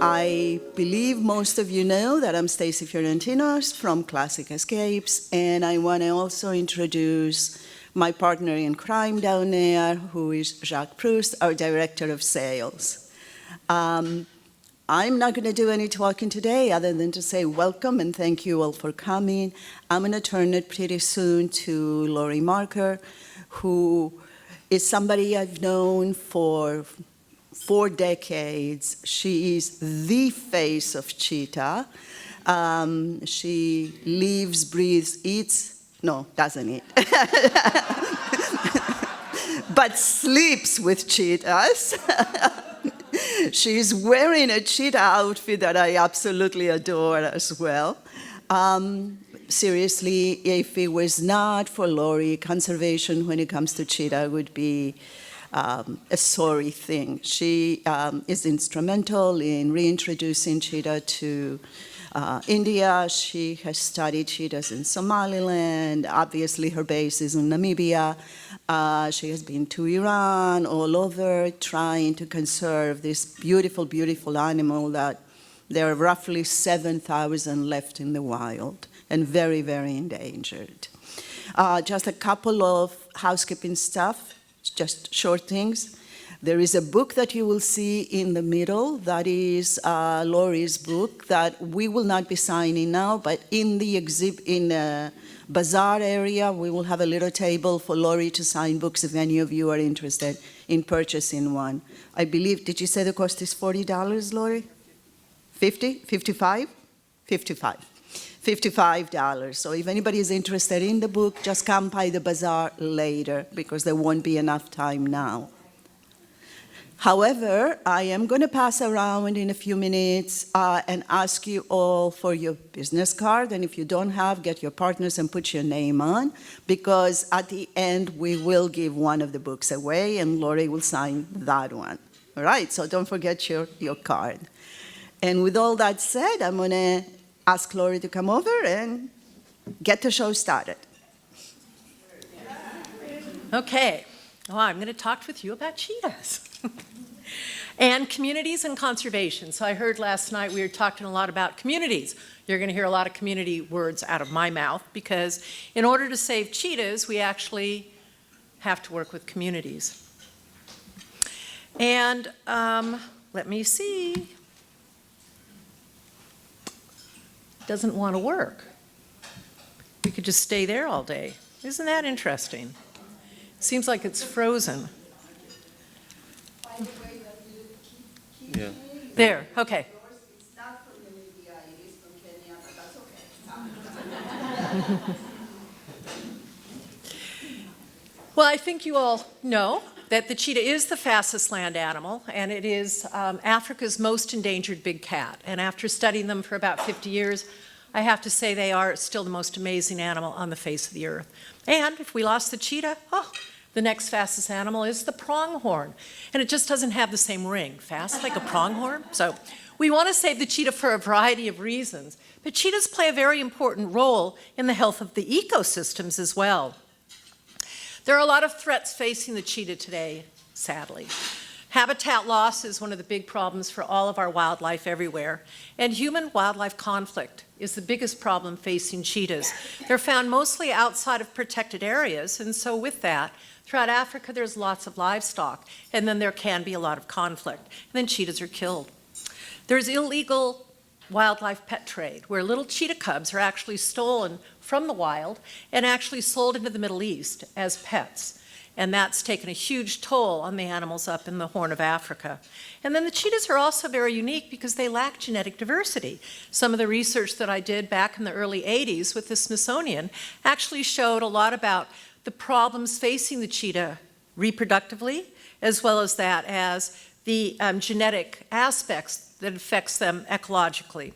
I believe most of you know that I'm Stacy Fiorentinos from Classic Escapes, and I want to also introduce my partner in crime down there, who is Jacques Proust, our Director of Sales. I'm not going to do any talking today other than to say welcome and thank you all for coming. I'm going to turn it pretty soon to Laurie Marker, who is somebody I've known for 4 decades. She is the face of Cheetah. She lives, breathes, eats, no, doesn't eat, but sleeps with cheetahs. She's wearing a cheetah outfit that I absolutely adore as well. Seriously, if it was not for Laurie, conservation when it comes to cheetah would be a sorry thing. She is instrumental in reintroducing cheetah to India. She has studied cheetahs in Somaliland. Obviously, her base is in Namibia. She has been to Iran, all over, trying to conserve this beautiful, beautiful animal that there are roughly 7,000 left in the wild and very, very endangered. Just a couple of housekeeping stuff. Just short things. There is a book that you will see in the middle that is Laurie's book that we will not be signing now, but in the bazaar area, we will have a little table for Laurie to sign books if any of you are interested in purchasing one. I believe, did you say the cost is $40, Laurie? 50? 55? 55. $55. So if anybody is interested in the book, just come by the bazaar later because there won't be enough time now. However, I am going to pass around in a few minutes and ask you all for your business card. And if you don't have, get your partners and put your name on, because at the end, we will give one of the books away and Laurie will sign that one. All right, so don't forget your card. And with all that said, I'm going to ask Laurie to come over and get the show started. Okay, well, I'm going to talk with you about cheetahs and communities and conservation. So I heard last night we were talking a lot about communities. You're going to hear a lot of community words out of my mouth because in order to save cheetahs, we actually have to work with communities. And let me see. Doesn't want to work. We could just stay there all day. Isn't that interesting? Seems like it's frozen. Yeah. There, okay. It's not from Namibia, it is from Kenya, but that's okay. Well, I think you all know that the cheetah is the fastest land animal, and it is Africa's most endangered big cat. And after studying them for about 50 years, I have to say they are still the most amazing animal on the face of the earth. And if we lost the cheetah, the next fastest animal is the pronghorn. And it just doesn't have the same ring. Fast like a pronghorn. So we want to save the cheetah for a variety of reasons. But cheetahs play a very important role in the health of the ecosystems as well. There are a lot of threats facing the cheetah today, sadly. Habitat loss is one of the big problems for all of our wildlife everywhere. And human-wildlife conflict is the biggest problem facing cheetahs. They're found mostly outside of protected areas, and so with that, throughout Africa there's lots of livestock, and then there can be a lot of conflict, and then cheetahs are killed. There's illegal wildlife pet trade, where little cheetah cubs are actually stolen from the wild and actually sold into the Middle East as pets. And that's taken a huge toll on the animals up in the Horn of Africa. And then the cheetahs are also very unique because they lack genetic diversity. Some of the research that I did back in the early 80s with the Smithsonian actually showed a lot about the problems facing the cheetah reproductively, as well as the genetic aspects that affects them ecologically.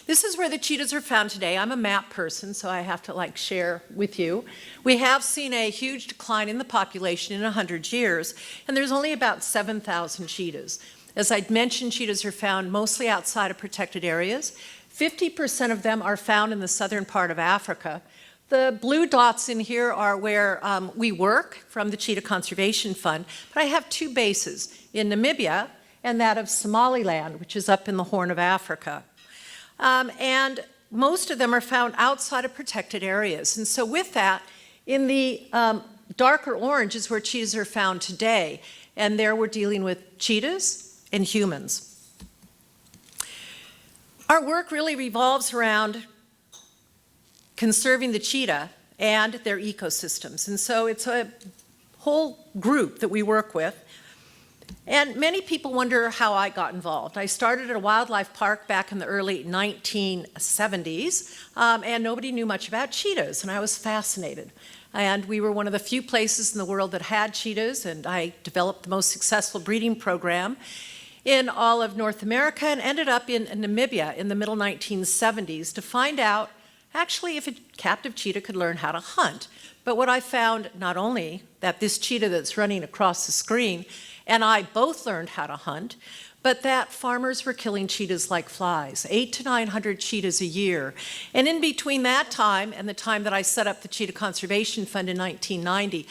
This is where the cheetahs are found today. I'm a map person, so I have to share with you. We have seen a huge decline in the population in 100 years, and there's only about 7,000 cheetahs. As I mentioned, cheetahs are found mostly outside of protected areas. 50% of them are found in the southern part of Africa. The blue dots in here are where we work from the Cheetah Conservation Fund, but I have 2 bases in Namibia and that of Somaliland, which is up in the Horn of Africa. And most of them are found outside of protected areas. And so with that, in the darker orange is where cheetahs are found today. And there we're dealing with cheetahs and humans. Our work really revolves around conserving the cheetah and their ecosystems. And so it's a whole group that we work with. And many people wonder how I got involved. I started at a wildlife park back in the early 1970s, and nobody knew much about cheetahs, and I was fascinated. And we were one of the few places in the world that had cheetahs, and I developed the most successful breeding program in all of North America and ended up in Namibia in the middle 1970s to find out actually if a captive cheetah could learn how to hunt. But what I found, not only that this cheetah that's running across the screen and I both learned how to hunt, but that farmers were killing cheetahs like flies, 800 to 900 cheetahs a year. And in between that time and the time that I set up the Cheetah Conservation Fund in 1990,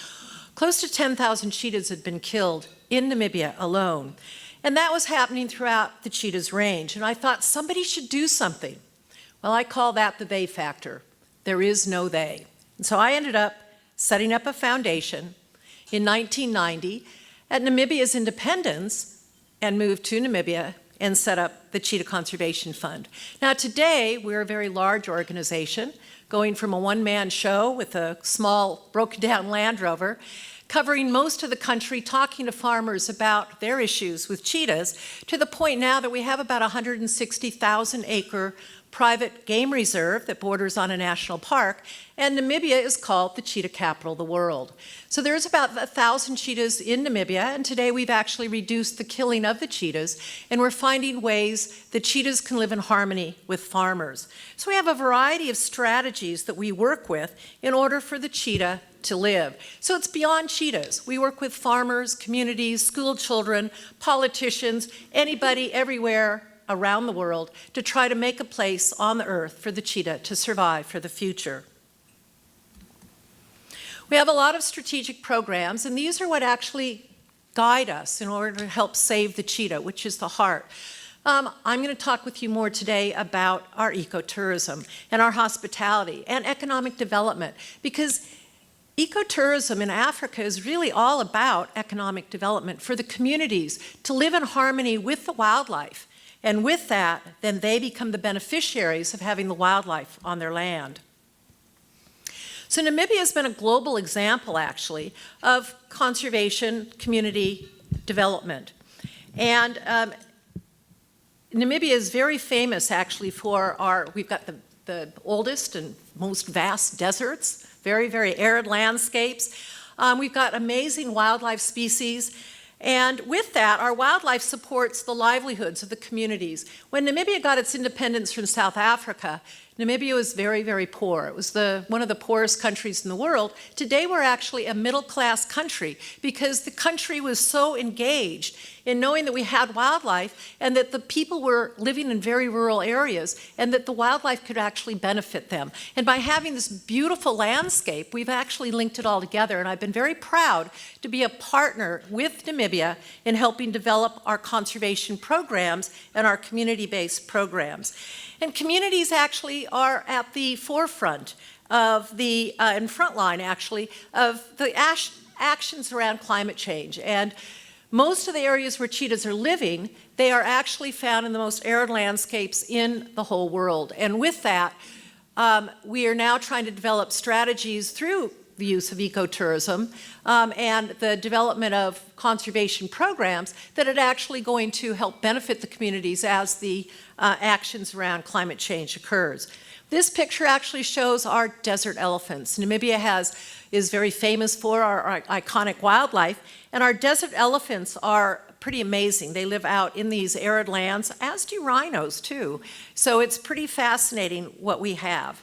close to 10,000 cheetahs had been killed in Namibia alone. And that was happening throughout the cheetah's range. And I thought somebody should do something. Well, I call that the they factor. There is no they. And so I ended up setting up a foundation in 1990 at Namibia's independence and moved to Namibia and set up the Cheetah Conservation Fund. Now today, we're a very large organization, going from a one-man show with a small broken down Land Rover, covering most of the country, talking to farmers about their issues with cheetahs, to the point now that we have about 160,000 acre private game reserve that borders on a national park, and Namibia is called the cheetah capital of the world. So there's about 1,000 cheetahs in Namibia, and today we've actually reduced the killing of the cheetahs, and we're finding ways that cheetahs can live in harmony with farmers. So we have a variety of strategies that we work with in order for the cheetah to live. So it's beyond cheetahs. We work with farmers, communities, school children, politicians, anybody, everywhere around the world to try to make a place on the earth for the cheetah to survive for the future. We have a lot of strategic programs, and these are what actually guide us in order to help save the cheetah, which is the heart. I'm going to talk with you more today about our ecotourism and our hospitality and economic development, because ecotourism in Africa is really all about economic development for the communities to live in harmony with the wildlife. And with that, then they become the beneficiaries of having the wildlife on their land. So Namibia has been a global example, actually, of conservation community development. And Namibia is very famous, actually, for we've got the oldest and most vast deserts, very, very arid landscapes. We've got amazing wildlife species. And with that, our wildlife supports the livelihoods of the communities. When Namibia got its independence from South Africa, Namibia was very, very poor. It was one of the poorest countries in the world. Today, we're actually a middle-class country because the country was so engaged in knowing that we had wildlife and that the people were living in very rural areas and that the wildlife could actually benefit them. And by having this beautiful landscape, we've actually linked it all together. And I've been very proud to be a partner with Namibia in helping develop our conservation programs and our community-based programs. And communities actually are at the forefront of the, and front line actually, of the actions around climate change. And most of the areas where cheetahs are living, they are actually found in the most arid landscapes in the whole world. And with that, we are now trying to develop strategies through the use of ecotourism and the development of conservation programs that are actually going to help benefit the communities as the actions around climate change occurs. This picture actually shows our desert elephants. Namibia is very famous for our iconic wildlife, and our desert elephants are pretty amazing. They live out in these arid lands, as do rhinos too. So it's pretty fascinating what we have.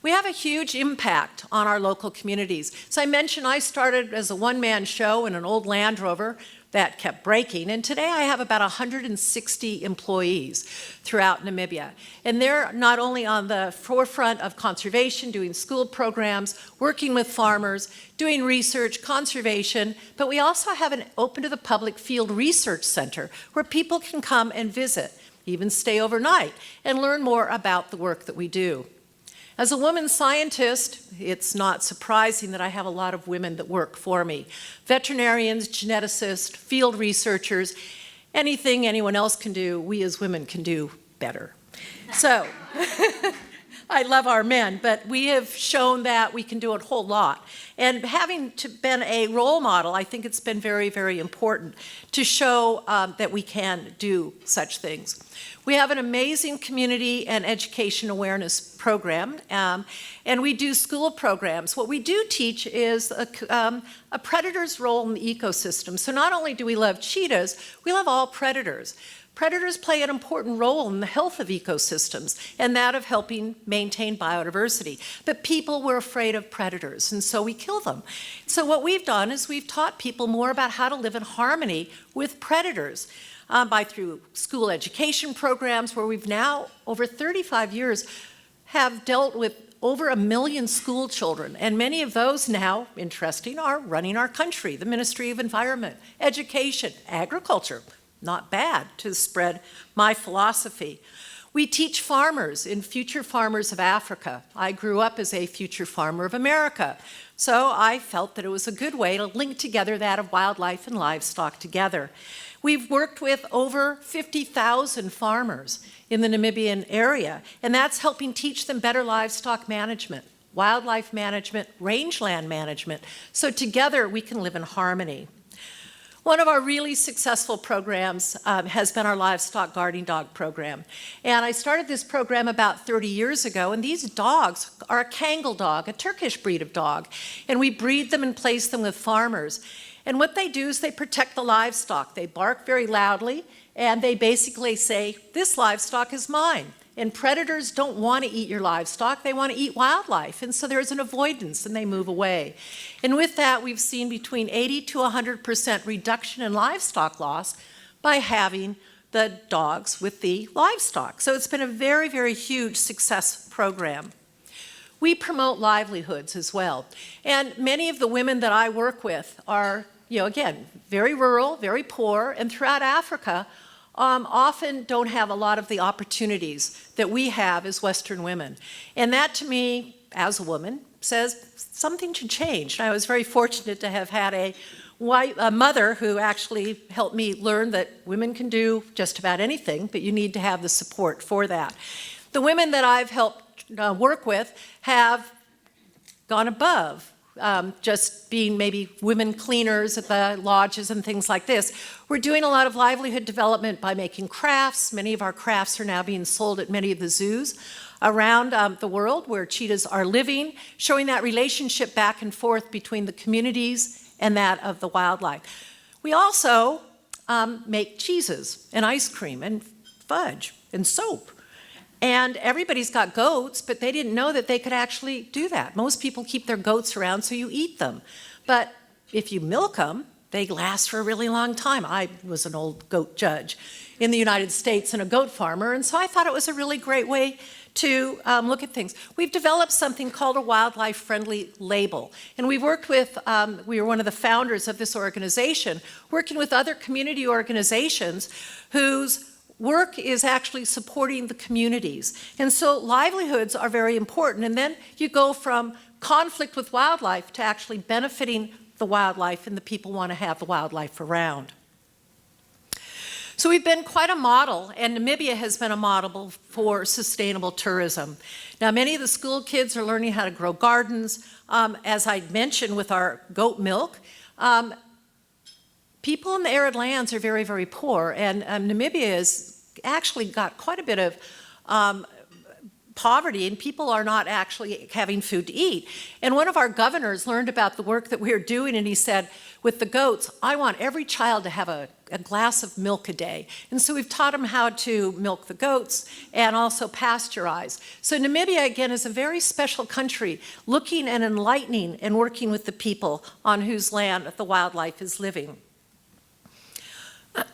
We have a huge impact on our local communities. So I mentioned I started as a one-man show in an old Land Rover that kept breaking. And today I have about 160 employees throughout Namibia. And they're not only on the forefront of conservation, doing school programs, working with farmers, doing research, conservation, but we also have an open to the public field research center where people can come and visit, even stay overnight, and learn more about the work that we do. As a woman scientist, it's not surprising that I have a lot of women that work for me. Veterinarians, geneticists, field researchers, anything anyone else can do, we as women can do better. So, I love our men, but we have shown that we can do a whole lot. And having been a role model, I think it's been very, very important to show that we can do such things. We have an amazing community and education awareness program, and we do school programs. What we do teach is a predator's role in the ecosystem. So not only do we love cheetahs, we love all predators. Predators play an important role in the health of ecosystems and that of helping maintain biodiversity. But people were afraid of predators, and so we kill them. So what we've done is we've taught people more about how to live in harmony with predators through school education programs where we've now, over 35 years, have dealt with over 1 million school children, and many of those now, interesting, are running our country, the Ministry of Environment, Education, Agriculture. Not bad to spread my philosophy. We teach farmers in Future Farmers of Africa. I grew up as a future farmer of America, so I felt that it was a good way to link together that of wildlife and livestock together. We've worked with over 50,000 farmers in the Namibian area, and that's helping teach them better livestock management, wildlife management, rangeland management, so together we can live in harmony. One of our really successful programs has been our livestock guarding dog program. And I started this program about 30 years ago, and these dogs are a Kangal dog, a Turkish breed of dog. And we breed them and place them with farmers. And what they do is they protect the livestock. They bark very loudly, and they basically say, "This livestock is mine." And predators don't want to eat your livestock, they want to eat wildlife. And so there's an avoidance and they move away. And with that, we've seen between 80 to 100% reduction in livestock loss by having the dogs with the livestock. So it's been a very, very huge success program. We promote livelihoods as well. And many of the women that I work with are, again, very rural, very poor, and throughout Africa, often don't have a lot of the opportunities that we have as Western women. And that to me, as a woman, says something should change. And I was very fortunate to have had a mother who actually helped me learn that women can do just about anything, but you need to have the support for that. The women that I've helped work with have gone above just being maybe women cleaners at the lodges and things like this. We're doing a lot of livelihood development by making crafts. Many of our crafts are now being sold at many of the zoos around the world where cheetahs are living, showing that relationship back and forth between the communities and that of the wildlife. We also make cheeses and ice cream and fudge and soap. And everybody's got goats, but they didn't know that they could actually do that. Most people keep their goats around so you eat them. But if you milk them, they last for a really long time. I was an old goat judge in the United States and a goat farmer, and so I thought it was a really great way to look at things. We've developed something called a wildlife-friendly label, and we've worked with, we were one of the founders of this organization, working with other community organizations whose work is actually supporting the communities. And so livelihoods are very important. And then you go from conflict with wildlife to actually benefiting the wildlife, and the people want to have the wildlife around. So we've been quite a model, and Namibia has been a model for sustainable tourism. Now, many of the school kids are learning how to grow gardens. As I mentioned with our goat milk, people in the arid lands are very, very poor, and Namibia has actually got quite a bit of poverty, and people are not actually having food to eat. And one of our governors learned about the work that we were doing, and he said, with the goats, I want every child to have a glass of milk a day. And so we've taught them how to milk the goats and also pasteurize. So Namibia, again, is a very special country, looking and enlightening and working with the people on whose land the wildlife is living.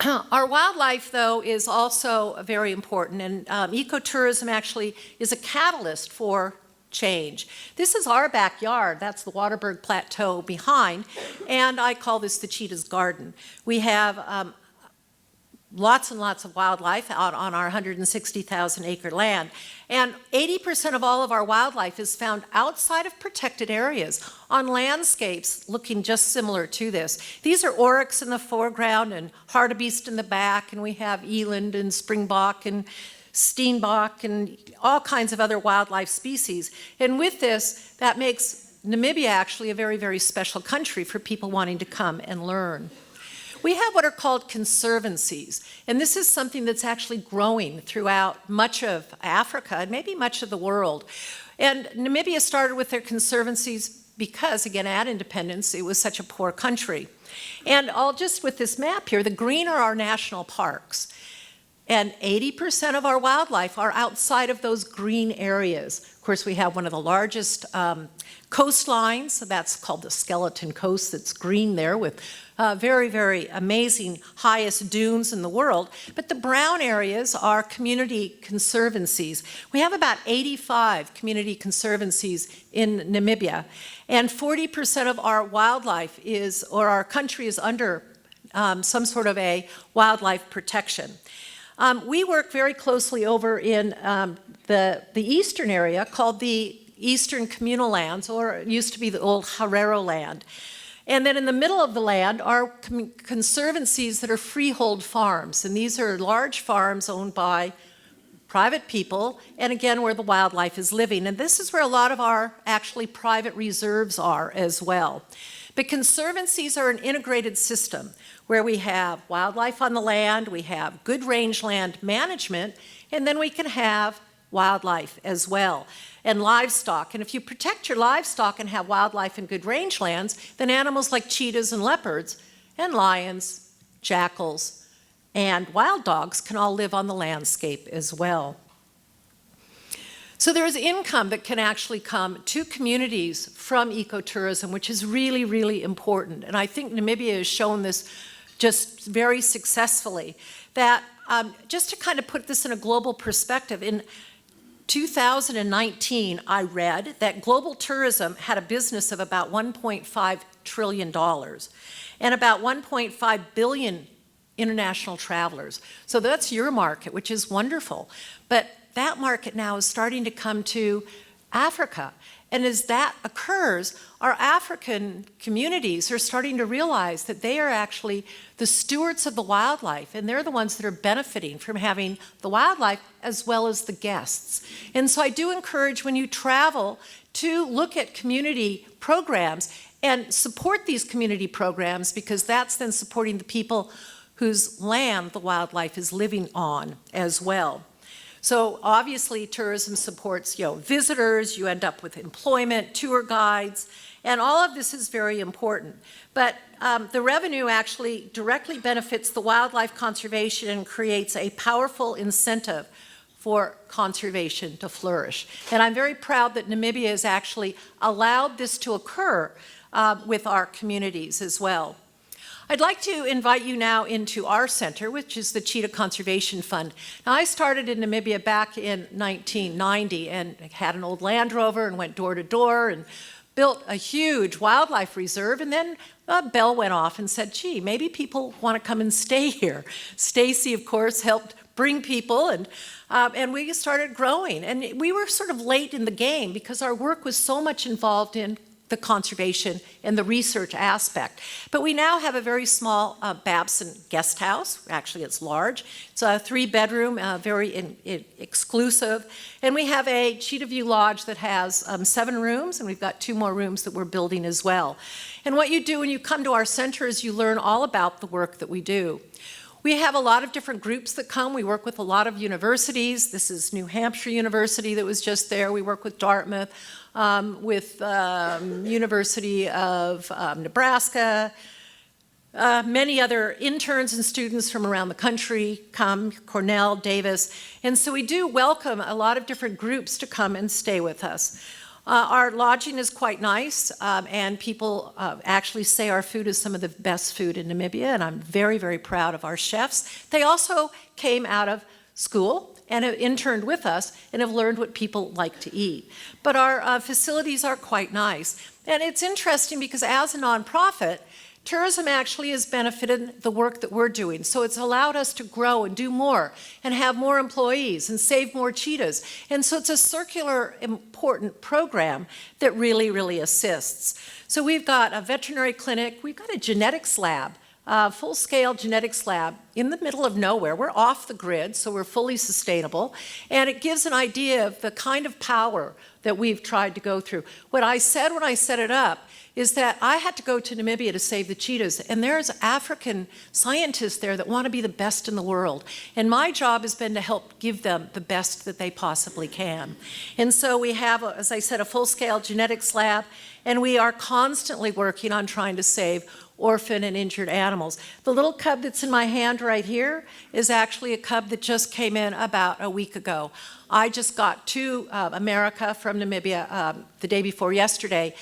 Our wildlife, though, is also very important, and ecotourism actually is a catalyst for change. This is our backyard. That's the Waterberg Plateau behind, and I call this the Cheetah's Garden. We have lots and lots of wildlife out on our 160,000 acre land. And 80% of all of our wildlife is found outside of protected areas on landscapes looking just similar to this. These are oryx in the foreground and hartebeest in the back, and we have eland and springbok and steenbok and all kinds of other wildlife species. And with this, that makes Namibia actually a very, very special country for people wanting to come and learn. We have what are called conservancies, and this is something that's actually growing throughout much of Africa and maybe much of the world. And Namibia started with their conservancies because, again, at independence, it was such a poor country. And I'll just, with this map here, the green are our national parks. And 80% of our wildlife are outside of those green areas. Of course, we have one of the largest coastlines, so that's called the Skeleton Coast, that's green there with very, very amazing highest dunes in the world. But the brown areas are community conservancies. We have about 85 community conservancies in Namibia, and 40% of our wildlife is, or our country is under some sort of a wildlife protection. We work very closely over in the eastern area called the Eastern Communal Lands, or it used to be the old Herero land. And then in the middle of the land are conservancies that are freehold farms. And these are large farms owned by private people, and again, where the wildlife is living. And this is where a lot of our actually private reserves are as well. But conservancies are an integrated system where we have wildlife on the land, we have good rangeland management, and then we can have wildlife as well, and livestock. And if you protect your livestock and have wildlife in good rangelands, then animals like cheetahs and leopards and lions, jackals, and wild dogs can all live on the landscape as well. So there is income that can actually come to communities from ecotourism, which is really, really important. And I think Namibia has shown this just very successfully. That just to kind of put this in a global perspective, in 2019, I read that global tourism had a business of about $1.5 trillion and about 1.5 billion international travelers. So that's your market, which is wonderful. But that market now is starting to come to Africa. And as that occurs, our African communities are starting to realize that they are actually the stewards of the wildlife, and they're the ones that are benefiting from having the wildlife as well as the guests. And so I do encourage, when you travel, to look at community programs and support these community programs, because that's then supporting the people whose land the wildlife is living on as well. So obviously tourism supports, visitors, you end up with employment, tour guides, and all of this is very important. But the revenue actually directly benefits the wildlife conservation and creates a powerful incentive for conservation to flourish. And I'm very proud that Namibia has actually allowed this to occur with our communities as well. I'd like to invite you now into our center, which is the Cheetah Conservation Fund. Now, I started in Namibia back in 1990 and had an old Land Rover and went door to door and built a huge wildlife reserve, and then a bell went off and said, gee, maybe people want to come and stay here. Stacy, of course, helped bring people, and we started growing. And we were sort of late in the game because our work was so much involved in the conservation and the research aspect. But we now have a very small Babson guest house. Actually, it's large. It's a 3-bedroom, very exclusive. And we have a Cheetah View Lodge that has 7 rooms, and we've got 2 more rooms that we're building as well. And what you do when you come to our center is you learn all about the work that we do. We have a lot of different groups that come. We work with a lot of universities. This is New Hampshire University that was just there. We work with Dartmouth, with University of Nebraska. Many other interns and students from around the country come, Cornell, Davis. And so we do welcome a lot of different groups to come and stay with us. Our lodging is quite nice, and people actually say our food is some of the best food in Namibia, and I'm very, very proud of our chefs. They also came out of school and have interned with us and have learned what people like to eat. But our facilities are quite nice. And it's interesting because as a nonprofit, tourism actually has benefited the work that we're doing. So it's allowed us to grow and do more and have more employees and save more cheetahs. And so it's a circular, important program that really, really assists. So we've got a veterinary clinic, we've got a genetics lab, full-scale genetics lab in the middle of nowhere. We're off the grid, so we're fully sustainable. And it gives an idea of the kind of power that we've tried to go through. What I said when I set it up is that I had to go to Namibia to save the cheetahs, and there's African scientists there that want to be the best in the world. And my job has been to help give them the best that they possibly can. And so we have, as I said, a full-scale genetics lab, and we are constantly working on trying to save orphan and injured animals. The little cub that's in my hand right here is actually a cub that just came in about a week ago. I just got to America from Namibia the day before yesterday,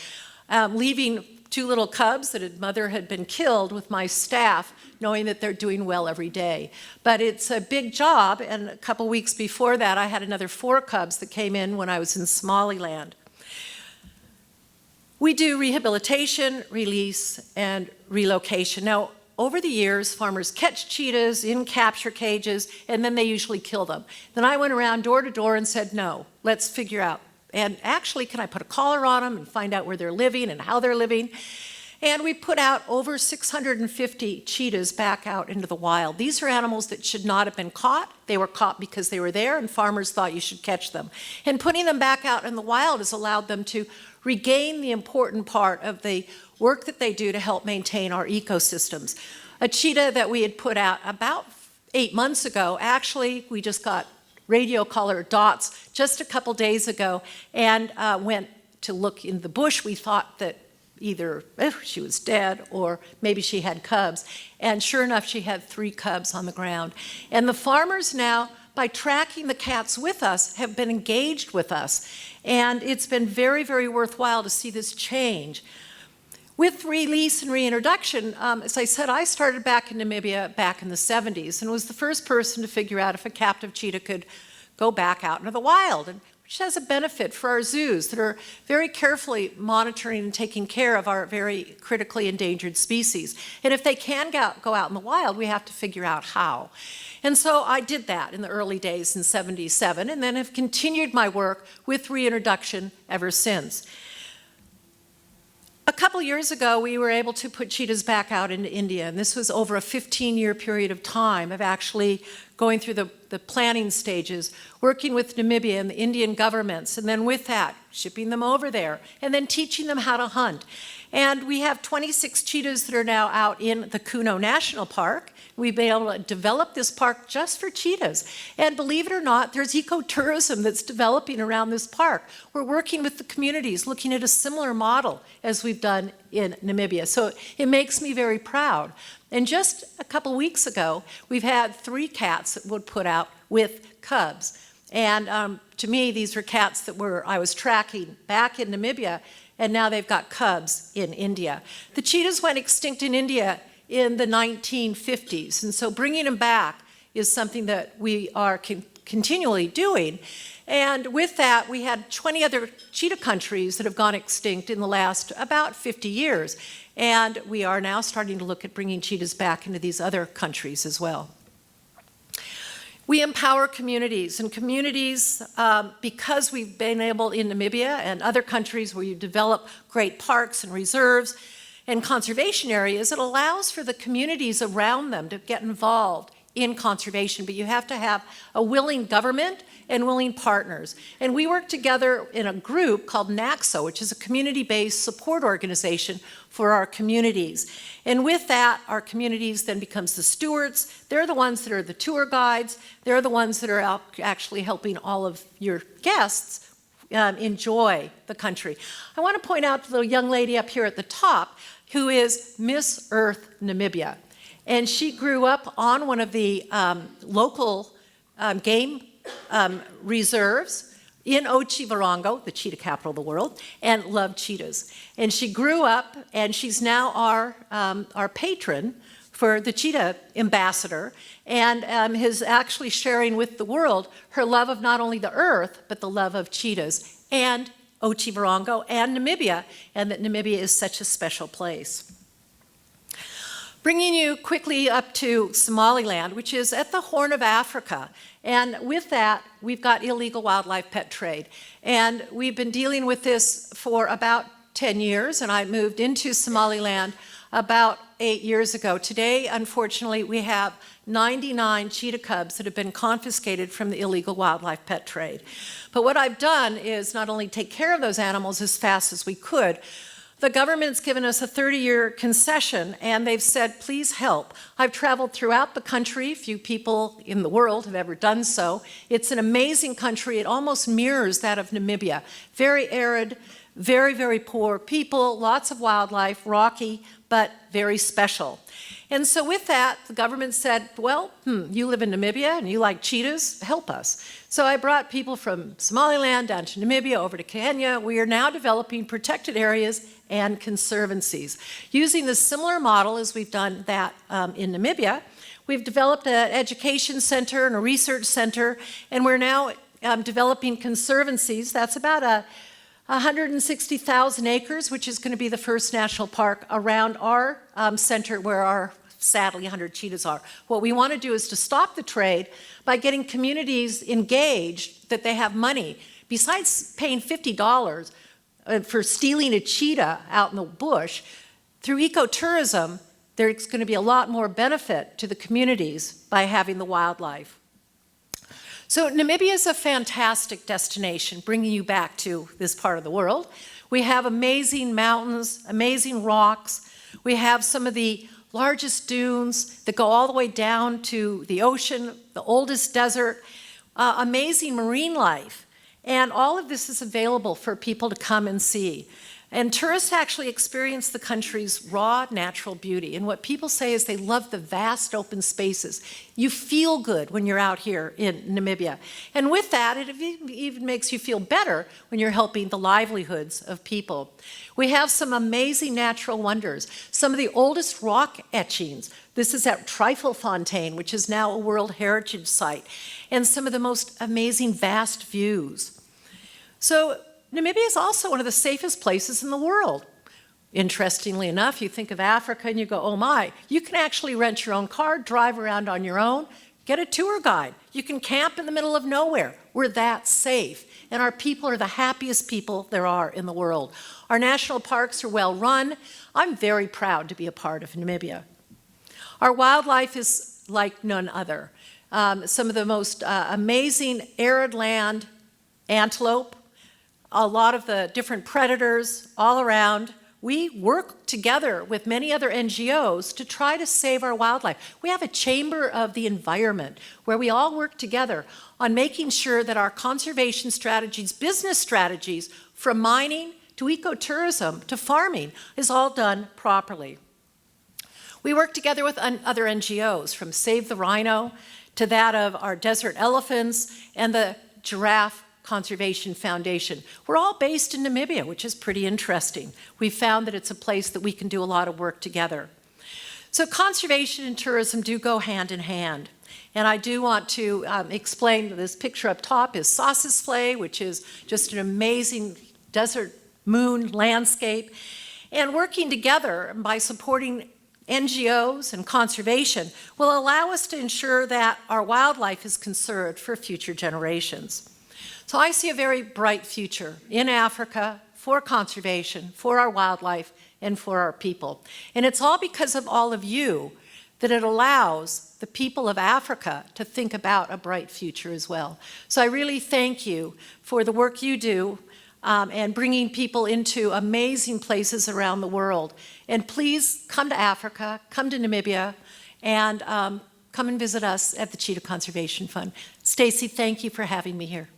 leaving 2 little cubs that a mother had been killed with my staff, knowing that they're doing well every day. But it's a big job, and a couple weeks before that, I had another 4 cubs that came in when I was in Somaliland. We do rehabilitation, release, and relocation. Now, over the years, farmers catch cheetahs in capture cages, and then they usually kill them. Then I went around door to door and said, no, let's figure out. And actually, can I put a collar on them and find out where they're living and how they're living? And we put out over 650 cheetahs back out into the wild. These are animals that should not have been caught. They were caught because they were there, and farmers thought you should catch them. And putting them back out in the wild has allowed them to regain the important part of the work that they do to help maintain our ecosystems. A cheetah that we had put out about 8 months ago, actually, we just got radio color dots just a couple days ago, and went to look in the bush. We thought that either she was dead or maybe she had cubs. And sure enough, she had 3 cubs on the ground. And the farmers now, by tracking the cats with us, have been engaged with us. And it's been very, very worthwhile to see this change. With release and reintroduction, as I said, I started back in Namibia back in the 70s and was the first person to figure out if a captive cheetah could go back out into the wild, and which has a benefit for our zoos that are very carefully monitoring and taking care of our very critically endangered species. And if they can go out in the wild, we have to figure out how. And so I did that in the early days in '77, and then have continued my work with reintroduction ever since. A couple years ago, we were able to put cheetahs back out into India, and this was over a 15-year period of time of actually going through the planning stages, working with Namibia and the Indian governments, and then with that, shipping them over there, and then teaching them how to hunt. And we have 26 cheetahs that are now out in the Kuno National Park. We've been able to develop this park just for cheetahs. And believe it or not, there's ecotourism that's developing around this park. We're working with the communities, looking at a similar model as we've done in Namibia. So it makes me very proud. And just a couple weeks ago, we've had 3 cats that were put out with cubs. And to me, these were cats that I was tracking back in Namibia, and now they've got cubs in India. The cheetahs went extinct in India in the 1950s, and so bringing them back is something that we are continually doing. And with that, we had 20 other cheetah countries that have gone extinct in the last about 50 years. And we are now starting to look at bringing cheetahs back into these other countries as well. We empower communities, and communities, because we've been able in Namibia and other countries where you develop great parks and reserves and conservation areas, it allows for the communities around them to get involved in conservation, but you have to have a willing government and willing partners. And we work together in a group called NACSO, which is a community-based support organization for our communities. And with that, our communities then becomes the stewards. They're the ones that are the tour guides. They're the ones that are out actually helping all of your guests enjoy the country. I want to point out to the young lady up here at the top who is Miss Earth Namibia. And she grew up on one of the local game reserves in Otjiwarongo, the cheetah capital of the world, and loved cheetahs. And she grew up, and she's now our patron for the Cheetah Ambassador, and is actually sharing with the world her love of not only the earth, but the love of cheetahs, and Otjiwarongo, and Namibia, and that Namibia is such a special place. Bringing you quickly up to Somaliland, which is at the Horn of Africa. And with that, we've got illegal wildlife pet trade. And we've been dealing with this for about 10 years, and I moved into Somaliland about 8 years ago. Today, unfortunately, we have 99 cheetah cubs that have been confiscated from the illegal wildlife pet trade. But what I've done is not only take care of those animals as fast as we could, the government's given us a 30-year concession, and they've said, please help. I've traveled throughout the country. Few people in the world have ever done so. It's an amazing country. It almost mirrors that of Namibia. Very arid, very, very poor people, lots of wildlife, rocky, but very special. And so with that, the government said, well, you live in Namibia and you like cheetahs, help us. So I brought people from Somaliland down to Namibia, over to Kenya. We are now developing protected areas and conservancies. Using the similar model as we've done that in Namibia, we've developed an education center and a research center, and we're now developing conservancies. That's about 160,000 acres, which is going to be the first national park around our center where our sadly 100 cheetahs are. What we want to do is to stop the trade by getting communities engaged that they have money. Besides paying $50 for stealing a cheetah out in the bush, through ecotourism, there's going to be a lot more benefit to the communities by having the wildlife. So Namibia is a fantastic destination, bringing you back to this part of the world. We have amazing mountains, amazing rocks. We have some of the largest dunes that go all the way down to the ocean, the oldest desert, amazing marine life. And all of this is available for people to come and see. And tourists actually experience the country's raw natural beauty. And what people say is they love the vast open spaces. You feel good when you're out here in Namibia. And with that, it even makes you feel better when you're helping the livelihoods of people. We have some amazing natural wonders. Some of the oldest rock etchings. This is at Triffelfontein, which is now a World Heritage Site. And some of the most amazing vast views. So Namibia is also one of the safest places in the world. Interestingly enough, you think of Africa and you go, oh my, you can actually rent your own car, drive around on your own, get a tour guide. You can camp in the middle of nowhere. We're that safe. And our people are the happiest people there are in the world. Our national parks are well run. I'm very proud to be a part of Namibia. Our wildlife is like none other. Some of the most amazing arid land, antelope, a lot of the different predators all around. We work together with many other NGOs to try to save our wildlife. We have a chamber of the environment where we all work together on making sure that our conservation strategies, business strategies, from mining to ecotourism to farming, is all done properly. We work together with other NGOs, from Save the Rhino to that of our desert elephants and the Giraffe Conservation Foundation. We're all based in Namibia, which is pretty interesting. We've found that it's a place that we can do a lot of work together. So conservation and tourism do go hand in hand. And I do want to explain that this picture up top is Sossusvlei, which is just an amazing desert moon landscape. And working together by supporting NGOs and conservation will allow us to ensure that our wildlife is conserved for future generations. So I see a very bright future in Africa for conservation, for our wildlife, and for our people. And it's all because of all of you that it allows the people of Africa to think about a bright future as well. So I really thank you for the work you do and bringing people into amazing places around the world. And please come to Africa, come to Namibia, and come and visit us at the Cheetah Conservation Fund. Stacy, thank you for having me here.